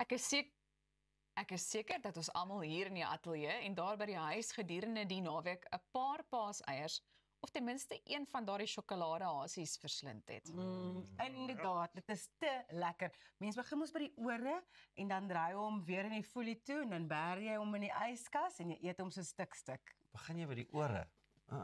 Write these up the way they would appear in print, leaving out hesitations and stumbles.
Ek is seker dat ons almal hier in die ateljee en daar by die huis gedurende die naweek 'n paar paaseiers of ten minste een van daardie sjokoladehasies verslind het. Inderdaad, dit is te lekker. Mense begin mos by die ore en dan draai hom weer in die folie toe en dan berg jy hom in die yskas en jy eet hom so stuk. Begin jy by die ore?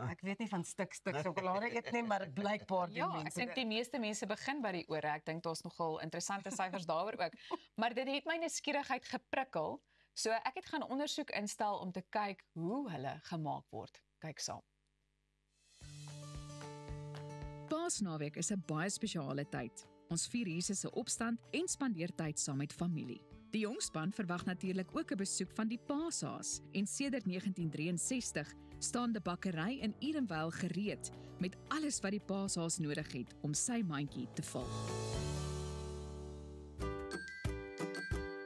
Ek weet nie van stuk sjokolade eet nie, maar blykbaar doen Ja, ek mense dink die meeste mense begin by die ore. Ek dink daar's nogal interessante syfers daaroor ook. Maar dit het my nuuskierigheid geprikkel, so ek het gaan ondersoek instel om te kyk hoe hulle gemaak word. Kyk saam. Paasnaweek is 'n baie spesiale tyd. Ons vier Jesus se opstand en spandeer tyd saam met familie. Die jongspan verwag natuurlik ook 'n besoek van die Paashaas en sedert 1963 staan die bakkery in Edenvale gereed met alles wat die Paashaas nodig het om sy mandjie te vul.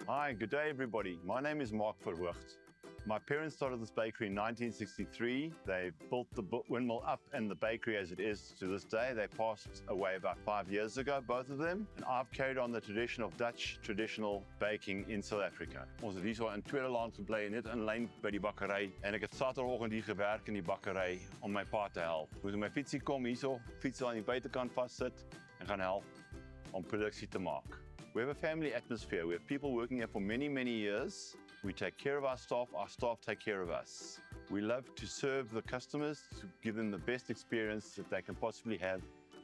Hi, good day everybody. My name is Mark Verhoogd. My parents started this bakery in 1963. They built the windmill up and the bakery as it is to this day. They passed away about 5 years ago, both of them. And I've carried on the tradition of Dutch traditional baking in South Africa. Ons het hier so in tweede land gebly, net in lyn by die bakkery. En ek het Saterdagoggend hier gewerk in die bakkery om my pa te help. Moet my fietsie kom hierso, fiets aan die buitekant vassit en gaan help om produksie te maak. We have a family atmosphere. We have people working here for many, many years. We take care of our staff take care of us. We love to serve the customers, to give them the best experience that they can possibly have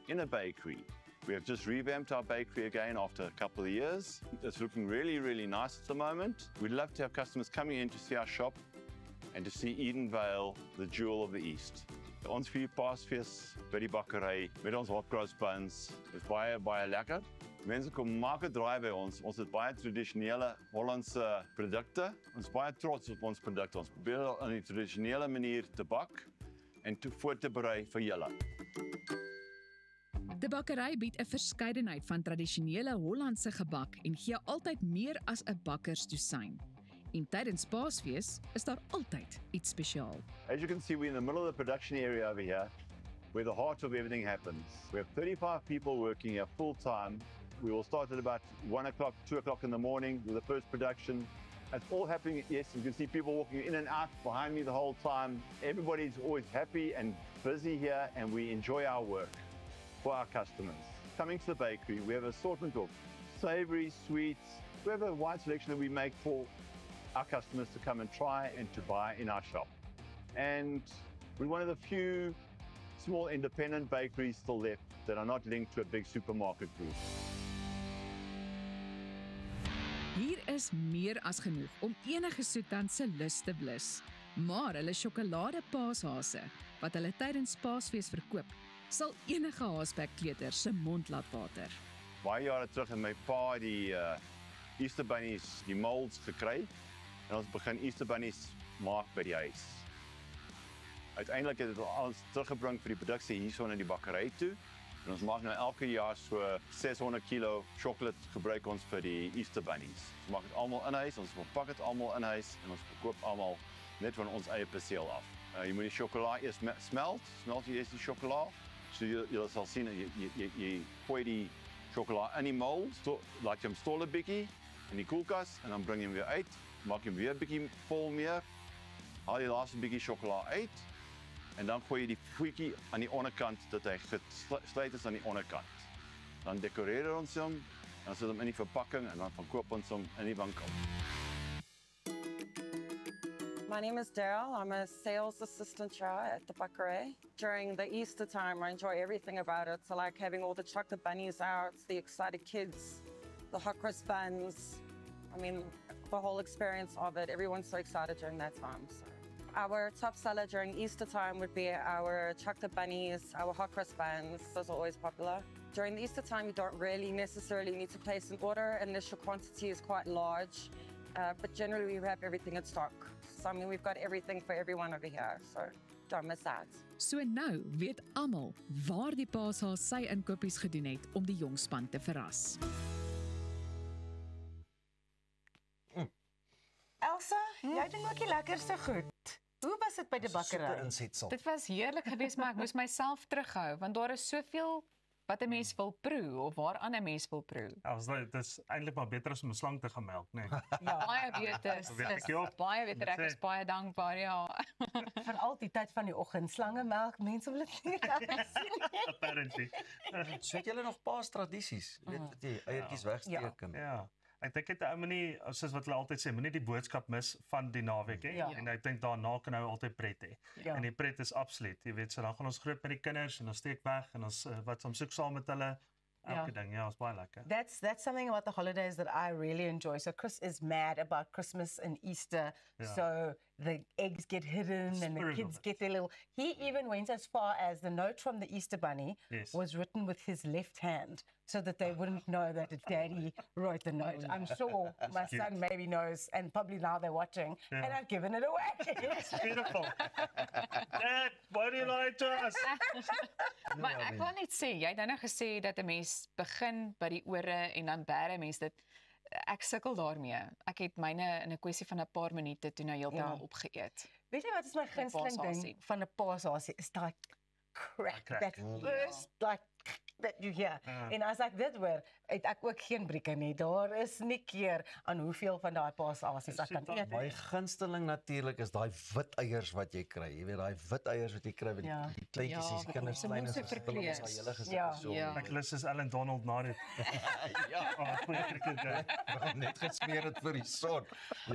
in a bakery. We have just revamped our bakery again after a couple of years. It's looking really, really nice at the moment. We'd love to have customers coming in to see our shop and to see Edenvale, the jewel of the East. Ons vier Paasfees by die bakkery met ons hot cross buns. Dit is baie, baie lekker. Mense kom maak 'n draai by ons. Ons het baie tradisionele Hollandse produkte. Ons is baie trots op ons produkte. Ons probeer op 'n tradisionele manier te bak en voor te berei vir julle. Die bakkery bied 'n verskeidenheid van tradisionele Hollandse gebak en gee altyd meer as 'n bakkersdosyn. En tydens Paasfees is daar altyd iets spesiaal. As you can see, we're in the middle of the production area over here, where the heart of everything happens. We have 35 people working here full time. We will start at about 1 o'clock, 2 o'clock in the morning with the first production. It's all happening, yes, you can see people walking in and out behind me the whole time. Everybody's always happy and busy here, and we enjoy our work for our customers. Coming to the bakery, we have an assortment of savoury, sweets. We have a wide selection that we make for our customers to come and try and to buy in our shop. And we're one of the few small independent bakeries still left that are not linked to a big supermarket group. Hier is meer as genoeg om enige soetant se lus te blus. Maar hulle sjokolade paashase wat hulle tydens Paasfees verkoop, sal enige haasbekkleuter se mond laat water. Baie jare terug het my pa die Easter bunnies, die molds gekry en ons begin Easter bunnies maak by die huis. Uiteindelik het dit alles teruggebring vir die produksie hierso in die bakkery toe. En ons maak nou elke jaar so 600 kilo sjokolade gebruik ons vir die Easter bunnies. Ons maak dit almal in huis, ons verpak dit almal in huis en ons verkoop almal net van ons eie perseel af. Jy moet die sjokola eers smelt jy eers die sjokola. So jy sal sien, jy gooi die sjokola in die mold, laat jy hom stol 'n bietjie in die koelkas en dan bring jy hom weer uit, maak jy hom weer 'n bietjie vol meer, haal die laaste bietjie sjokola uit en dan gooi jy die voetjie aan die onderkant dat hy gesluit is aan die onderkant. Dan dekoreer ons hom, dan sit hom in die verpakking en dan verkoop ons hom in die winkel. My name is Daryl. I'm a sales assistant here at the Bakkery. During the Easter time, I enjoy everything about it. So like having all the chocolate bunnies out, the excited kids, the hot cross buns. I mean, the whole experience of it. Everyone's so excited during that time. So. Our top seller during Easter time would be our chocolate bunnies, our hot cross buns. Those are always popular. During the Easter time, you don't really necessarily need to place an order unless your quantity is quite large. But generally, we have everything in stock. So, I mean, we've got everything for everyone over here, so don't miss out. So nou weet almal waar die paashaas sy inkopies gedoen het om die jongspan te verras. Elsa, jy doen ook die lekkerste goed. Hoe was dit by die bakkery? Super insetsel. Dit was heerlik geweest, maar ek moes myself terughou want daar is soveel wat 'n mens wil proe of waaraan 'n mens wil proe. Ja, dit is eintlik maar beter as om 'n slang te gaan melk, nee. Baie beter. Weet ek jou. Baie beter, ek is baie dankbaar, ja. Veral die tyd van die oggend, slangemelk, mense wil dit nie raak sien nie. Apparently. So het julle nog paastradisies, weet wat jy eiertjies wegsteek en Ja. Ek dink dit 'n ou manier, soos wat hulle altyd sê, moenie die boodskap mis van die naweek hè. Ja. En ek dink daarna kan nou altyd pret hê. Ja. En die pret is absoluut, jy weet, so dan gaan ons groot met die kinders en ons steek weg en ons wat ons soek saam met hulle elke ding. Ja, is baie lekker. That's something about the holidays that I really enjoy. So Chris is mad about Christmas and Easter. Yeah. So the eggs get hidden and the Spirit kids of it. get their little. He even went as far as the note from the Easter Bunny Yes. was written with his left hand, so that they wouldn't know that his daddy wrote the note. I'm sure my cute. son maybe knows, and probably now they're watching, and Yeah. I've given it away. Beautiful. Dad, why do you lie to us? Maar ek wil net sê, jy het nou gesê dat 'n mens begin by die ore en dan bære mens dit. Ek sukkel daarmee. Ek het myne in 'n kwessie van 'n paar minute toe nou heeltemal Ja. opgeëet. Weet jy wat is my gunsteling paashasie. ding van 'n paashasie? Is daai crack, crack. that first like that you hear. En as ek dit hoor, het ek ook geen brieke nie. Daar is nie keer aan hoeveel van daai paasasies ek kan eet. my gunsteling natuurlik is daai wit eiers wat jy kry. Jy weet daai wit eiers wat jy kry met Ja. die kleintjies, Ja, die kinders se klein mos is, so hulle verkleed. ons hele gesit Ja. so. Ja. Ek lus is Ellen Donald na dit. Ja, Oh, goeie cricket guy. net gesmeer het vir die son.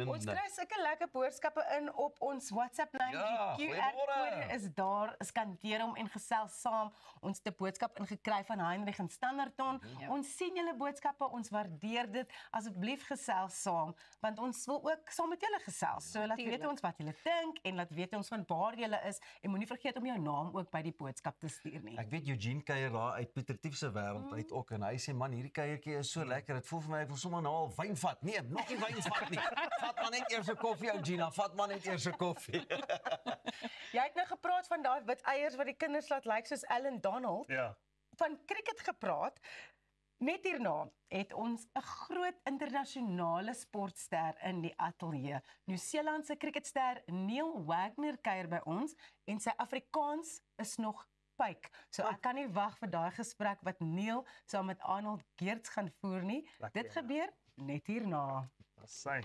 Ons kry sulke lekker boodskappe in op ons WhatsApp-lyn. Ja, Die goeiemôre. QR-kode is daar. Skandeer hom en gesels saam. Ons het 'n boodskap ingekry van Heinrich in Standerton. Ons sien julle boodskappe, ons waardeer dit. Asseblief gesels saam, want ons wil ook saam met julle gesels. So laat weet ons wat julle dink en laat weet ons van waar julle is en moenie vergeet om jou naam ook by die boodskap te stuur nie. Ek weet Eugene kuier daar uit Pieter Tief se wêreld uit ook en hy sê man hierdie kuiertjie is so lekker. Dit voel vir my ek wil sommer nou al wyn vat. Nee, nog nie wyn vat nie. Vat maar net eers 'n koffie Eugene, vat maar net eers 'n koffie. Jy het nou gepraat van daai wit eiers wat die kinders laat lyk soos Ellen Donald. Ja. Van cricket gepraat. Net hierna het ons 'n groot internasionale sportster in die ateljee. Nieu-Seelandse cricketster Neil Wagner kuier by ons en sy Afrikaans is nog pyk. So ek kan nie wag vir daai gesprek wat Neil saam met Arnold Geerts gaan voer nie. Lekker. Dit gebeur net hierna. Dis sy.